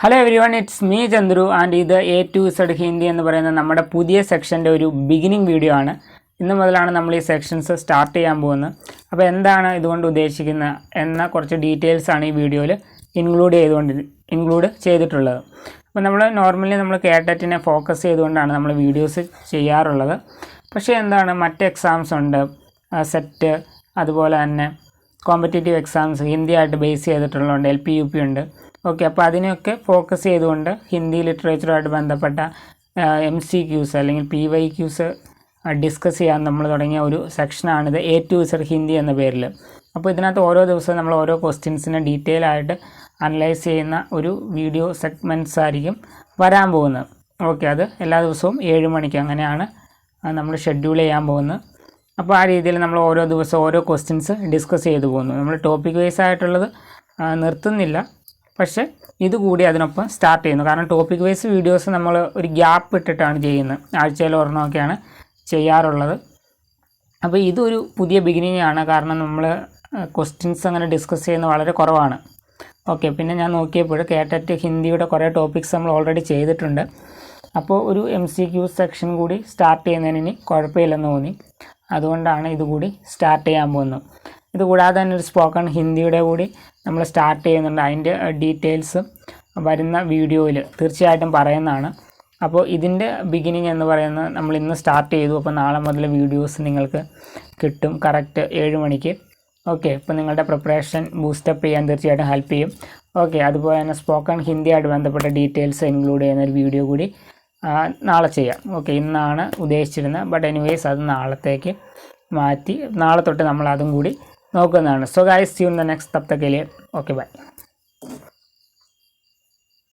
Hello every one, it's me Chandru and ഇത് A to Z Hindi എന്ന് പറയുന്ന നമ്മുടെ പുതിയ സെക്ഷൻ്റെ ഒരു ബിഗിനിങ് വീഡിയോ ആണ്. ഇന്ന് മുതലാണ് നമ്മൾ ഈ സെക്ഷൻസ് സ്റ്റാർട്ട് ചെയ്യാൻ പോകുന്നത്. അപ്പോൾ എന്താണ് ഇതുകൊണ്ട് ഉദ്ദേശിക്കുന്നത് എന്ന കുറച്ച് ഡീറ്റെയിൽസ് ആണ് ഈ വീഡിയോയിൽ ഇൻക്ലൂഡ് ചെയ്തിട്ടുള്ളത്. അപ്പോൾ നമ്മൾ നോർമലി നമ്മൾ കേട്ടറ്റിനെ ഫോക്കസ് ചെയ്തുകൊണ്ടാണ് നമ്മൾ വീഡിയോസ് ചെയ്യാറുള്ളത്. പക്ഷേ എന്താണ് മറ്റ് എക്സാംസ് ഉണ്ട്, സെറ്റ്, അതുപോലെ തന്നെ കോമ്പറ്റേറ്റീവ് എക്സാംസ് ഹിന്ദിയായിട്ട് ബേസ് ചെയ്തിട്ടുള്ളതുണ്ട്, LP UP ഉണ്ട്. ഓക്കെ, അപ്പോൾ അതിനെയൊക്കെ ഫോക്കസ് ചെയ്തുകൊണ്ട് ഹിന്ദി ലിറ്ററേച്ചറുമായിട്ട് ബന്ധപ്പെട്ട MCQs അല്ലെങ്കിൽ PYQs ഡിസ്കസ് ചെയ്യാൻ നമ്മൾ തുടങ്ങിയ ഒരു സെക്ഷനാണിത് A to Z ഹിന്ദി എന്ന പേരിൽ. അപ്പോൾ ഇതിനകത്ത് ഓരോ ദിവസവും നമ്മൾ ഓരോ ക്വസ്റ്റ്യൻസിനെ ഡീറ്റെയിൽ ആയിട്ട് അനലൈസ് ചെയ്യുന്ന ഒരു വീഡിയോ സെഗ്മെൻറ്റ്സ് ആയിരിക്കും വരാൻ പോകുന്നത്. ഓക്കെ, അത് എല്ലാ ദിവസവും 7 മണിക്ക് അങ്ങനെയാണ് നമ്മൾ ഷെഡ്യൂൾ ചെയ്യാൻ പോകുന്നത്. അപ്പോൾ ആ രീതിയിൽ നമ്മൾ ഓരോ ദിവസവും ഓരോ ക്വസ്റ്റ്യൻസ് ഡിസ്കസ് ചെയ്തു പോകുന്നു. നമ്മൾ ടോപ്പിക് വൈസ് ആയിട്ടുള്ളത് നിർത്തുന്നില്ല, പക്ഷേ ഇതുകൂടി അതിനൊപ്പം സ്റ്റാർട്ട് ചെയ്യുന്നു. കാരണം ടോപ്പിക് വൈസ് വീഡിയോസ് നമ്മൾ ഒരു ഗ്യാപ്പ് ഇട്ടിട്ടാണ് ചെയ്യുന്നത്, ആഴ്ചയിൽ ഒരെണ്ണമൊക്കെയാണ് ചെയ്യാറുള്ളത്. അപ്പോൾ ഇതൊരു പുതിയ ബിഗിനിങ് ആണ്, കാരണം നമ്മൾ ക്വസ്റ്റ്യൻസ് അങ്ങനെ ഡിസ്കസ് ചെയ്യുന്നത് വളരെ കുറവാണ്. ഓക്കെ, പിന്നെ ഞാൻ നോക്കിയപ്പോൾ കേട്ടറ്റ് ഹിന്ദിയുടെ കുറേ ടോപ്പിക്സ് നമ്മൾ ഓൾറെഡി ചെയ്തിട്ടുണ്ട്. അപ്പോൾ ഒരു MCQ സെക്ഷൻ കൂടി സ്റ്റാർട്ട് ചെയ്യുന്നതിന് ഇനി കുഴപ്പമില്ലെന്ന് തോന്നി, അതുകൊണ്ടാണ് ഇതുകൂടി സ്റ്റാർട്ട് ചെയ്യാൻ പോകുന്നത്. ഇതുകൂടാതെ തന്നെ ഒരു സ്പോക്കൺ ഹിന്ദിയുടെ കൂടി നമ്മൾ സ്റ്റാർട്ട് ചെയ്യുന്നുണ്ട്. അതിൻ്റെ ഡീറ്റെയിൽസ് വരുന്ന വീഡിയോയിൽ തീർച്ചയായിട്ടും പറയുന്നതാണ്. അപ്പോൾ ഇതിൻ്റെ ബിഗിനിങ് എന്ന് പറയുന്നത് നമ്മൾ ഇന്ന് സ്റ്റാർട്ട് ചെയ്തു. അപ്പോൾ നാളെ മുതൽ വീഡിയോസ് നിങ്ങൾക്ക് കിട്ടും കറക്റ്റ് 7 മണിക്ക്. ഓക്കെ, ഇപ്പോൾ നിങ്ങളുടെ പ്രിപ്പറേഷൻ ബൂസ്റ്റപ്പ് ചെയ്യാൻ തീർച്ചയായിട്ടും ഹെൽപ്പ് ചെയ്യും. ഓക്കെ, അതുപോലെ തന്നെ സ്പോക്കൺ ഹിന്ദിയായിട്ട് ബന്ധപ്പെട്ട ഡീറ്റെയിൽസ് ഇൻക്ലൂഡ് ചെയ്യുന്ന ഒരു വീഡിയോ കൂടി നാളെ ചെയ്യാം. ഓക്കെ, ഇന്നാണ് ഉദ്ദേശിച്ചിരുന്നത്, ബട്ട് എനിവേസ് അത് നാളത്തേക്ക് മാറ്റി നാളെ തൊട്ട് നമ്മൾ അതും കൂടി നോക്കുന്നതാണ്. So guys, see you in the next. തബ് തക് के लिए ओके बाय.